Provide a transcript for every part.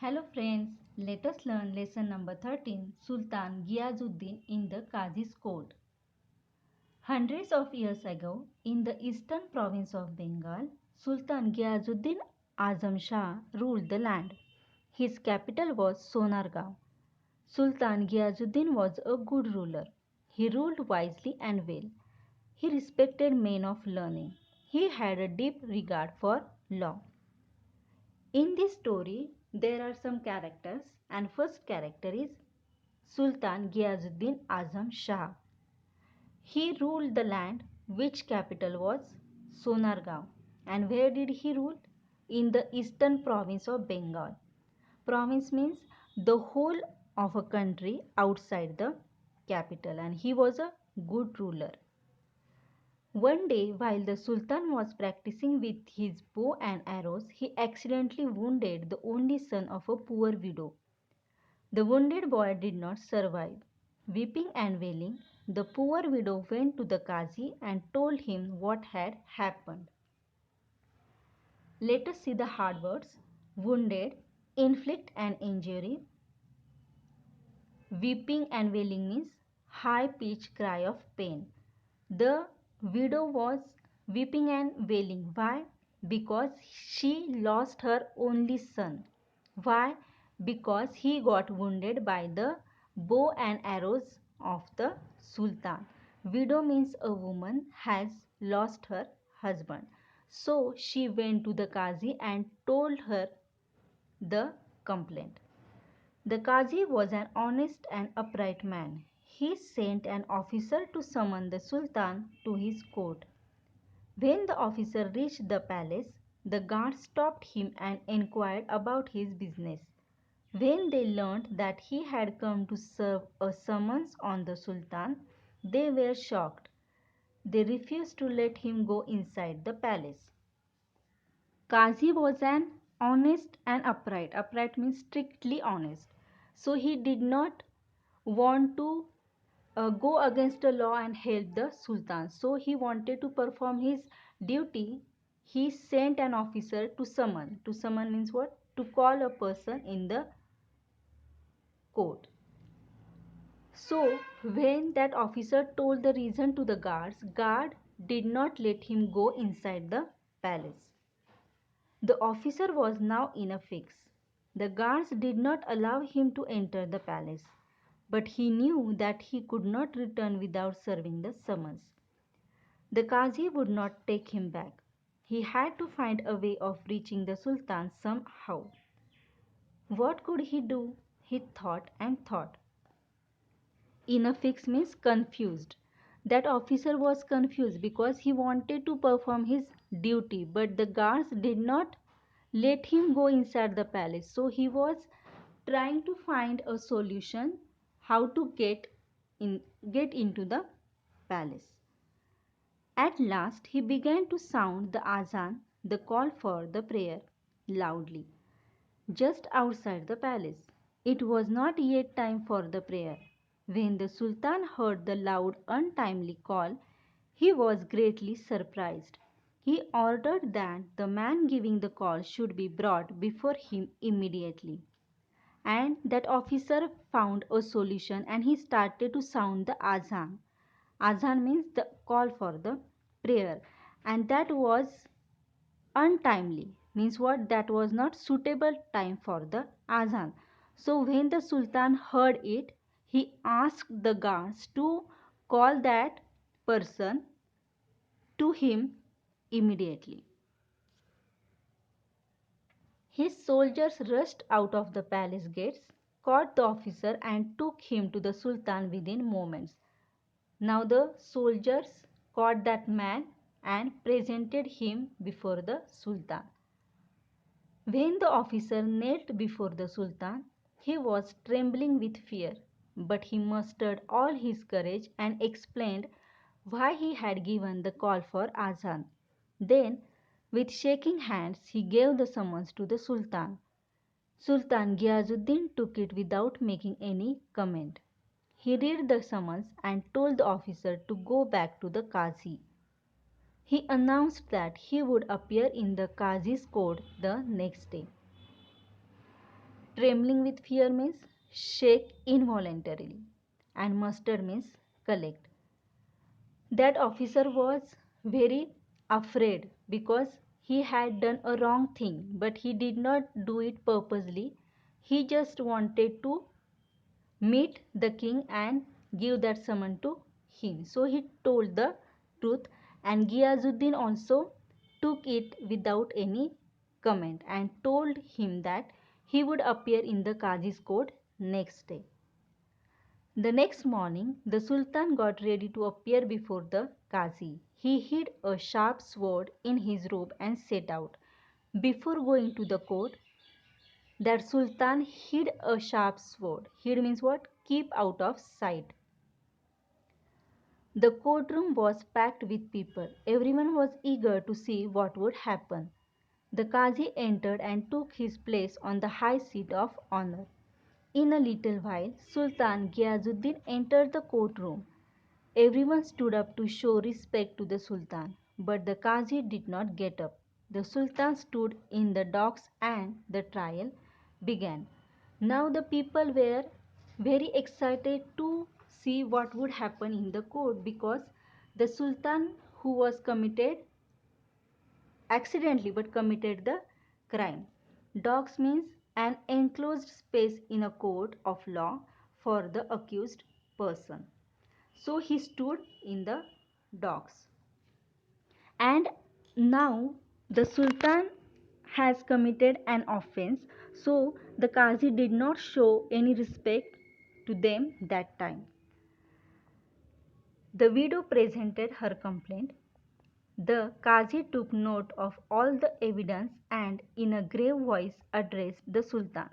Hello friends, let us learn lesson number 13 Sultan Ghiazuddin in the Qazi's court. Hundreds of years ago, in the eastern province of Bengal, Sultan Ghiazuddin Azam Shah ruled the land. His capital was Sonargaon. Sultan Ghiazuddin was a good ruler. He ruled wisely and well. He respected men of learning. He had a deep regard for law. In this story, there are some characters, and first character is Sultan Ghiazuddin Azam Shah. He ruled the land which capital was Sonargaon. And where did he rule? In the eastern province of Bengal. Province means the whole of a country outside the capital, and he was a good ruler. One day, while the Sultan was practicing with his bow and arrows, he accidentally wounded the only son of a poor widow. The wounded boy did not survive. Weeping and wailing, the poor widow went to the Qazi and told him what had happened. Let us see the hard words. Wounded, inflict an injury. Weeping and wailing means high pitched cry of pain. The widow was weeping and wailing. Why? Because she lost her only son. Why? Because he got wounded by the bow and arrows of the Sultan. Widow means a woman has lost her husband. So she went to the Qazi and told her the complaint. The Qazi was an honest and upright man. He sent an officer to summon the Sultan to his court. When the officer reached the palace, the guards stopped him and inquired about his business. When they learned that he had come to serve a summons on the Sultan, they were shocked. They refused to let him go inside the palace. Qazi was an honest and upright. Upright means strictly honest. So he did not want to go against the law and help the Sultan. So he wanted to perform his duty. He sent an officer to summon. To summon means what? To call a person in the court. So when that officer told the reason to the guard did not let him go inside the palace. The officer was now in a fix. The guards did not allow him to enter the palace, but he knew that he could not return without serving the summons. The Qazi would not take him back. He had to find a way of reaching the Sultan somehow. What could he do? He thought and thought. In a fix means confused. That officer was confused because he wanted to perform his duty, but the guards did not let him go inside the palace. So he was trying to find a solution how to get into the palace. At last he began to sound the azan, the call for the prayer, loudly, just outside the palace. It was not yet time for the prayer. When the Sultan heard the loud, untimely call, he was greatly surprised. He ordered that the man giving the call should be brought before him immediately. And that officer found a solution and he started to sound the azan. Azan means the call for the prayer, and that was untimely, means what? That was not suitable time for the azan. So when the Sultan heard it, he asked the guards to call that person to him immediately. His soldiers rushed out of the palace gates, caught the officer and took him to the Sultan within moments. Now the soldiers caught that man and presented him before the Sultan. When the officer knelt before the Sultan, he was trembling with fear, but he mustered all his courage and explained why he had given the call for azan. Then, with shaking hands, he gave the summons to the Sultan. Sultan Ghiazuddin took it without making any comment. He read the summons and told the officer to go back to the Qazi. He announced that he would appear in the Qazi's court the next day. Trembling with fear means shake involuntarily, and muster means collect. That officer was very afraid because he had done a wrong thing, but he did not do it purposely. He just wanted to meet the king and give that summon to him. So he told the truth, and Ghiazuddin also took it without any comment and told him that he would appear in the Qazi's court next day. The next morning, the Sultan got ready to appear before the Qazi. He hid a sharp sword in his robe and set out. Before going to the court, that Sultan hid a sharp sword. Hid means what? Keep out of sight. The courtroom was packed with people. Everyone was eager to see what would happen. The Qazi entered and took his place on the high seat of honor. In a little while, Sultan Ghiazuddin entered the courtroom. Everyone stood up to show respect to the Sultan, but the Qazi did not get up. The Sultan stood in the docks and the trial began. Now the people were very excited to see what would happen in the court because the Sultan who was committed accidentally but committed the crime. Docks means an enclosed space in a court of law for the accused person. So he stood in the docks. And now the Sultan has committed an offense, so the Qazi did not show any respect to them that time. The widow presented her complaint. The Qazi took note of all the evidence and in a grave voice addressed the Sultan.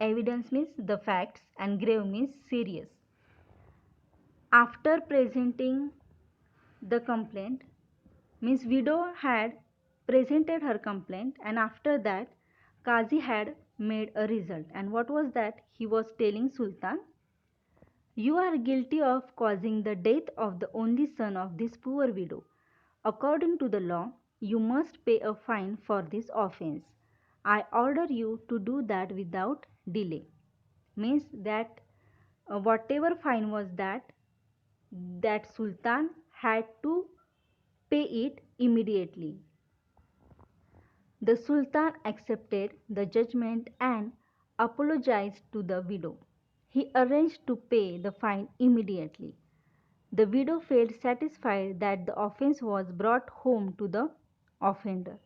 Evidence means the facts and grave means serious. After presenting the complaint, Miss Widow had presented her complaint, and after that Qazi had made a result. And what was that? He was telling Sultan, you are guilty of causing the death of the only son of this poor widow. According to the law, you must pay a fine for this offense. I order you to do that without delay. Means that whatever fine was that Sultan had to pay it immediately. The Sultan accepted the judgment and apologized to the widow. He arranged to pay the fine immediately. The widow felt satisfied that the offense was brought home to the offender.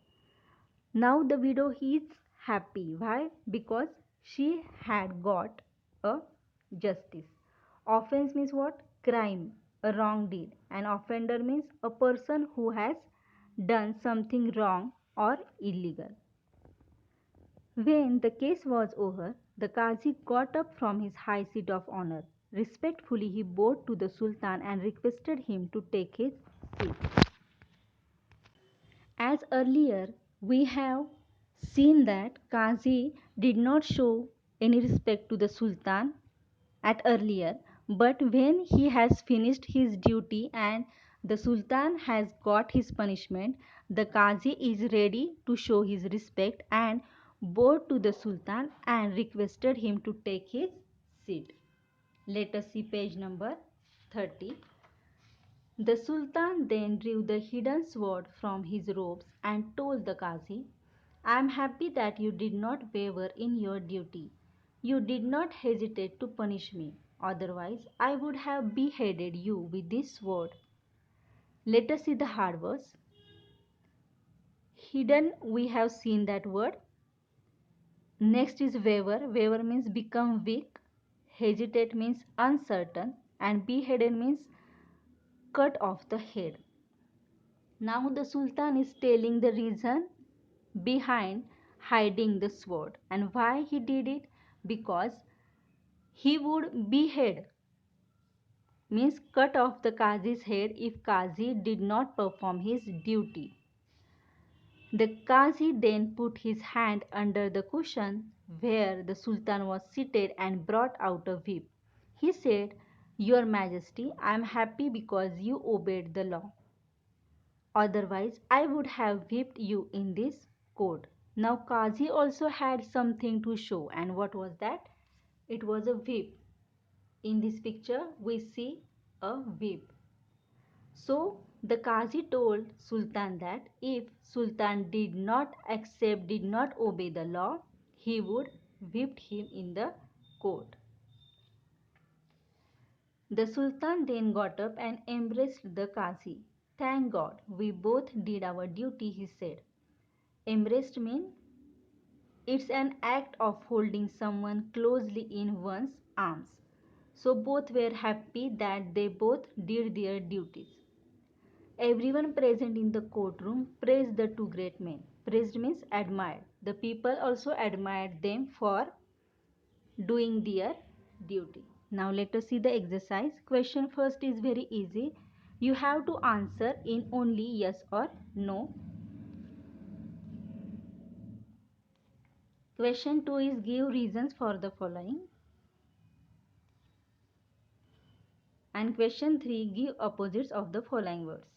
Now the widow is happy. Why? Because she had got a justice. Offense means what? Crime, a wrong deed. And offender means a person who has done something wrong or illegal. When the case was over, the Qazi got up from his high seat of honor. Respectfully, he bowed to the Sultan and requested him to take his seat. As earlier, we have seen that Qazi did not show any respect to the Sultan at earlier, but when he has finished his duty and the Sultan has got his punishment, the Qazi is ready to show his respect and bowed to the Sultan and requested him to take his seat. Let us see page number 30. The Sultan then drew the hidden sword from his robes and told the Qazi, I am happy that you did not waver in your duty. You did not hesitate to punish me. Otherwise, I would have beheaded you with this sword. Let us see the hard words. Hidden, we have seen that word. Next is waver. Waver means become weak. Hesitate means uncertain. And beheaded means cut off the head. Now the Sultan is telling the reason behind hiding the sword and why he did it, because he would behead, means cut off the Qazi's head if Qazi did not perform his duty. The Qazi then put his hand under the cushion where the Sultan was seated and brought out a whip. He said, Your Majesty, I am happy because you obeyed the law. Otherwise, I would have whipped you in this court. Now Kazi also had something to show, and what was that? It was a whip. In this picture we see a whip. So the Qazi told Sultan that if Sultan did not accept, did not obey the law, he would whip him in the court. The Sultan then got up and embraced the Qazi. Thank God, we both did our duty, he said. Embraced means it's an act of holding someone closely in one's arms. So both were happy that they both did their duties. Everyone present in the courtroom praised the two great men. Praised means admired. The people also admired them for doing their duty. Now let us see the exercise. Question first is very easy. You have to answer in only yes or no. Question 2 is give reasons for the following. And question 3 give opposites of the following words.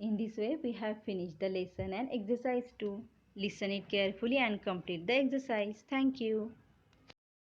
In this way we have finished the lesson and exercise 2. Listen it carefully and complete the exercise. Thank you.